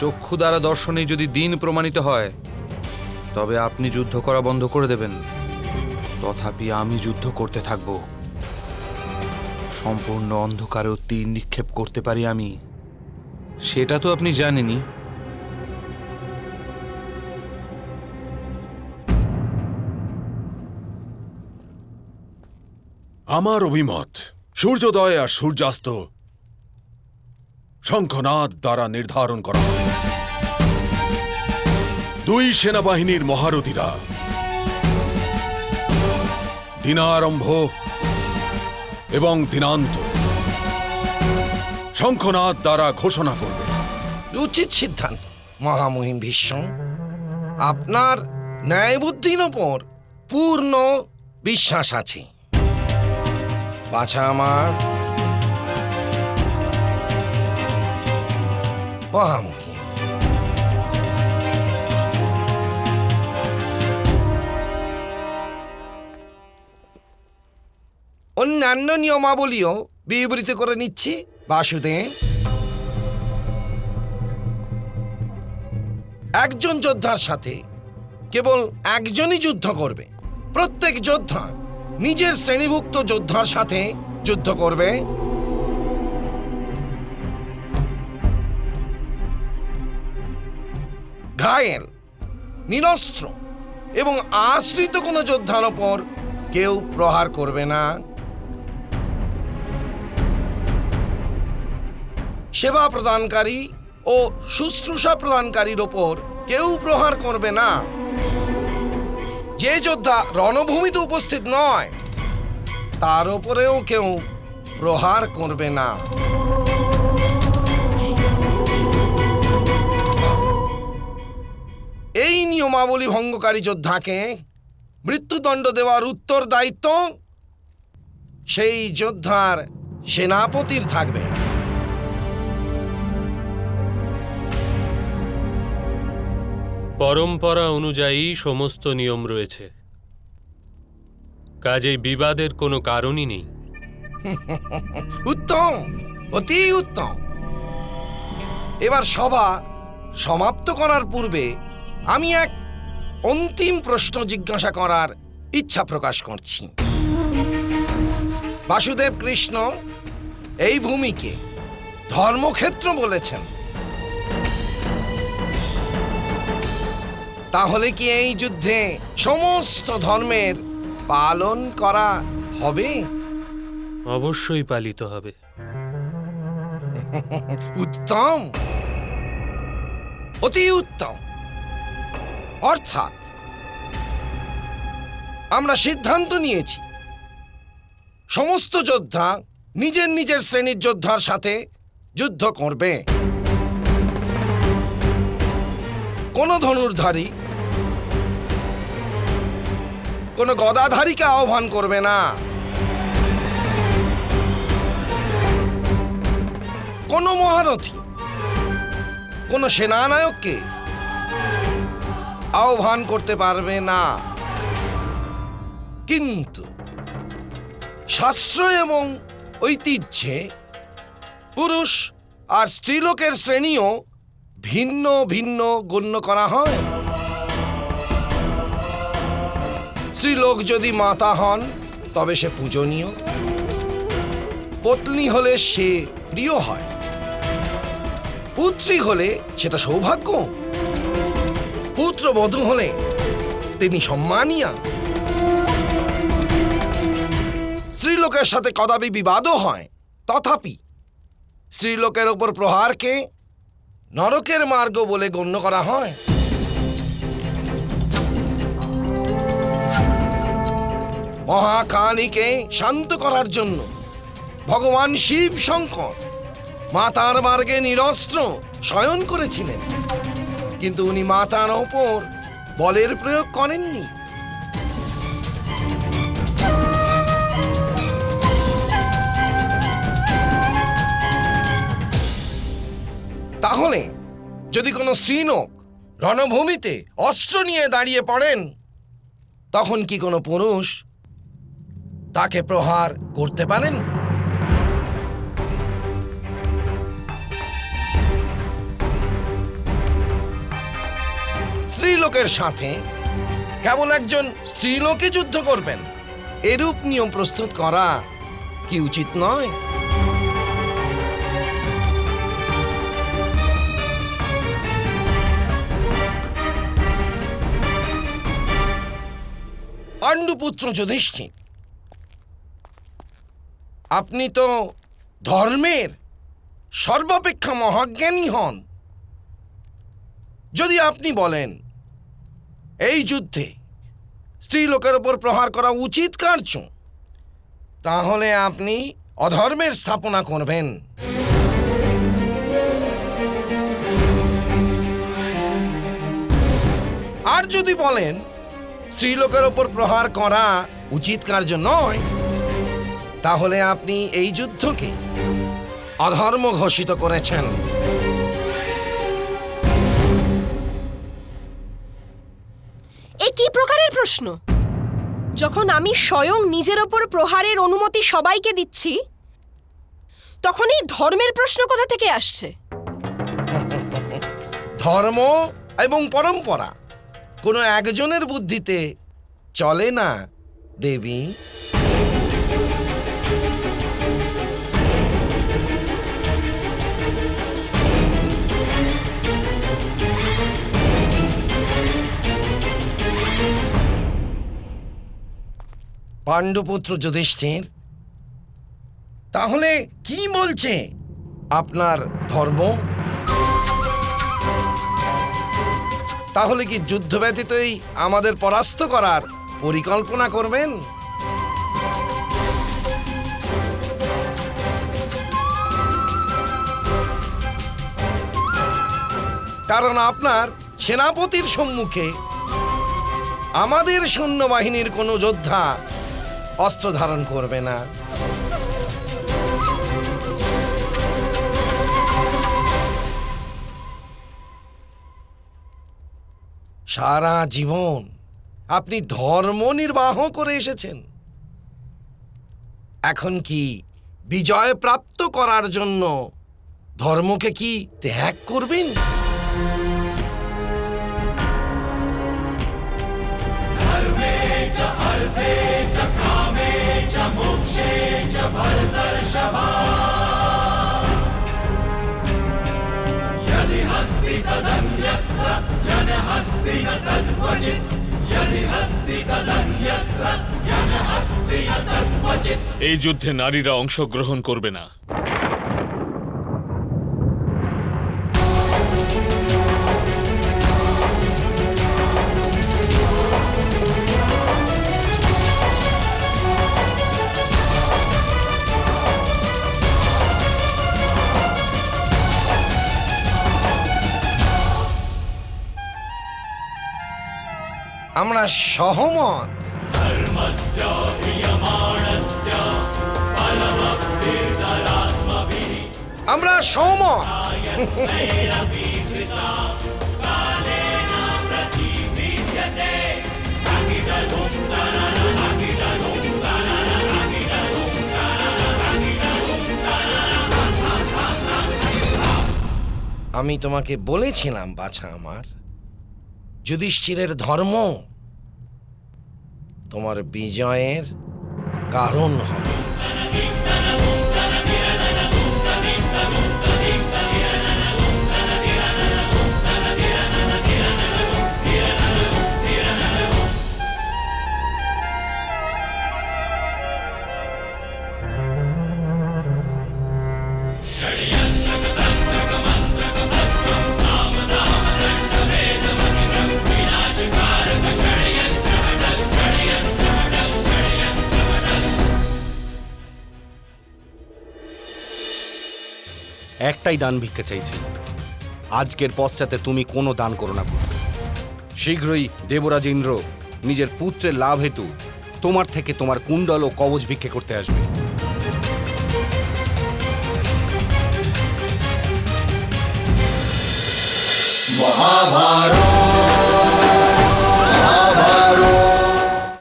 চক্ষু দ্বারা দর্শনে যদি দিন প্রমাণিত হয় তবে আপনি যুদ্ধ করা বন্ধ করে দেবেন। তথাপি আমি যুদ্ধ করতে থাকব। সম্পূর্ণ অন্ধকারেও তীর নিক্ষেপ করতে পারি আমি, সেটা তো আপনি জানেনই। আমার অভিমত, সূর্যোদয় আর সূর্যাস্ত শঙ্খনাদ দ্বারা নির্ধারণ করা হবে। দুই সেনাবাহিনীর মহারথীরা দিনারম্ভ এবং দিনান্ত শঙ্খনাদ দ্বারা ঘোষণা করবে। উচিত সিদ্ধান্ত মহামহিম ভীষ্ম। আপনার ন্যায় বুদ্ধির ওপর পূর্ণ বিশ্বাস আছে। বাছা আমার মহামহিম, অন্যান্য নিয়মাবলীও বিবৃত করে নিচ্ছি। বাসুদেব, একজন যোদ্ধার সাথে কেবল একজনই যুদ্ধ করবে। প্রত্যেক যোদ্ধা নিজের শ্রেণীভুক্ত যোদ্ধার সাথে যুদ্ধ করবে। ঘায়েল, নিরস্ত্র এবং আশ্রিত কোনো যোদ্ধার ওপর কেউ প্রহার করবে না। সেবা প্রদানকারী ও শুশ্রূষা প্রদানকারীর ওপর কেউ প্রহার করবে না। যে যোদ্ধা রণভূমিতে উপস্থিত নয় তার ওপরেও কেউ প্রহার করবে না। এই নিয়মাবলী ভঙ্গকারী যোদ্ধাকে মৃত্যুদণ্ড দেওয়ার উত্তরদায়িত্ব সেই যোদ্ধার সেনাপতির থাকবে। পরম্পরা অনুযায়ী সমস্ত নিয়ম রয়েছে, কাজেই বিবাদের কোনো কারণই নেই। উত্তম, অতি উত্তম। এবার সভা সমাপ্ত করার পূর্বে আমি এক অন্তিম প্রশ্ন জিজ্ঞাসা করার ইচ্ছা প্রকাশ করছি। বাসুদেব কৃষ্ণ এই ভূমিকে ধর্মক্ষেত্র বলেছেন। তাহলে কি এই যুদ্ধে সমস্ত ধর্মের পালন করা হবে? অবশ্যই পালিত হবে। উত্তম, অতি উত্তম। অর্থাৎ আমরা সিদ্ধান্ত নিয়েছি সমস্ত যোদ্ধা নিজের নিজের শ্রেণীর যোদ্ধার সাথে যুদ্ধ করবে। কোন ধনুর্ধারী কোন গদাধারীকে আহ্বান করবে না। কোন মহারথী কোন সেনানায়ককে আহ্বান করতে পারবে না। কিন্তু শাস্ত্র এবং ঐতিহ্যে পুরুষ আর স্ত্রীলোকের শ্রেণীও ভিন্ন ভিন্ন গণ্য করা হয়। স্ত্রীলোক যদি মাতা হন তবে সে পূজনীয়, পত্নী হলে সে প্রিয় হয়, পুত্রী হলে সেটা সৌভাগ্য, পুত্রবধূ হলে তিনি সম্মানীয়া। স্ত্রীলোকের সাথে কদাপি বিবাদও হয়, তথাপি স্ত্রীলোকের ওপর প্রহারকে নরকের মার্গ বলে গণ্য করা হয়। মহাকালীকে শান্ত করার জন্য ভগবান শিব শঙ্কর মাতার মার্গে নিরস্ত্র শয়ন করেছিলেন, কিন্তু উনি মাতার ওপর বলের প্রয়োগ করেননি। তাহলে যদি কোনো স্ত্রীলোক রণভূমিতে অস্ত্র নিয়ে দাঁড়িয়ে পড়েন, তখন কি কোনো পুরুষ তাকে প্রহার করতে পারেন? স্ত্রীলোকের সাথে কেবল একজন স্ত্রীলোকে যুদ্ধ করবেন, এরূপ নিয়ম প্রস্তুত করা কি উচিত নয়? পাণ্ডুপুত্র যুধিষ্ঠির, আপনি তো ধর্মের সর্বাপেক্ষা মহাজ্ঞানী হন। যদি আপনি বলেন এই যুদ্ধে স্ত্রীলোকের ওপর প্রহার করা উচিত কার্য, তাহলে আপনি অধর্মের স্থাপনা করবেন। আর যদি বলেন স্ত্রীলোকের ওপর প্রহার করা উচিত কার্য নয়, তাহলে আপনি এই যুদ্ধকে অধর্ম ঘোষিত করেছেন। এ কি প্রকারের প্রশ্ন? যখন আমি স্বয়ং নিজের ওপর প্রহারের অনুমতি সবাইকে দিচ্ছি, তখন এই ধর্মের প্রশ্ন কোথা থেকে আসছে? ধর্ম এবং পরম্পরা কোনো একজনের বুদ্ধিতে চলে না দেবী। পাণ্ডুপুত্র যুধিষ্ঠির, তাহলে কি বলছে আপনার ধর্ম? তাহলে কি যুদ্ধ ব্যতীতই আমাদের পরাস্ত করার পরিকল্পনা করবেন? কারণ আপনার সেনাপতির সম্মুখে আমাদের সৈন্যবাহিনীর কোনো যোদ্ধা অস্ত্র ধারণ করবে না। সারা জীবন আপনি ধর্ম নির্বাহ করে এসেছেন, এখন কি বিজয় প্রাপ্ত করার জন্য ধর্মকে কি ত্যাগ করবেন? এই যুদ্ধে নারীরা অংশগ্রহণ করবে না। আমরা সহমত। আমরা সহমত। আমি তোমাকে বলেছিলাম বাছা আমার, যুধিষ্ঠিরের ধর্ম তোমার বিজয়ের কারণ হবে। একটাই দান ভিক্ষা চাইছি, আজকের পশ্চাতে তুমি কোনো দান করো না। শীঘ্রই দেবরাজ ইন্দ্র নিজের পুত্রের লাভ হেতু তোমার থেকে তোমার কুণ্ডল ও কবচ ভিক্ষে করতে আসবে। মহাভারত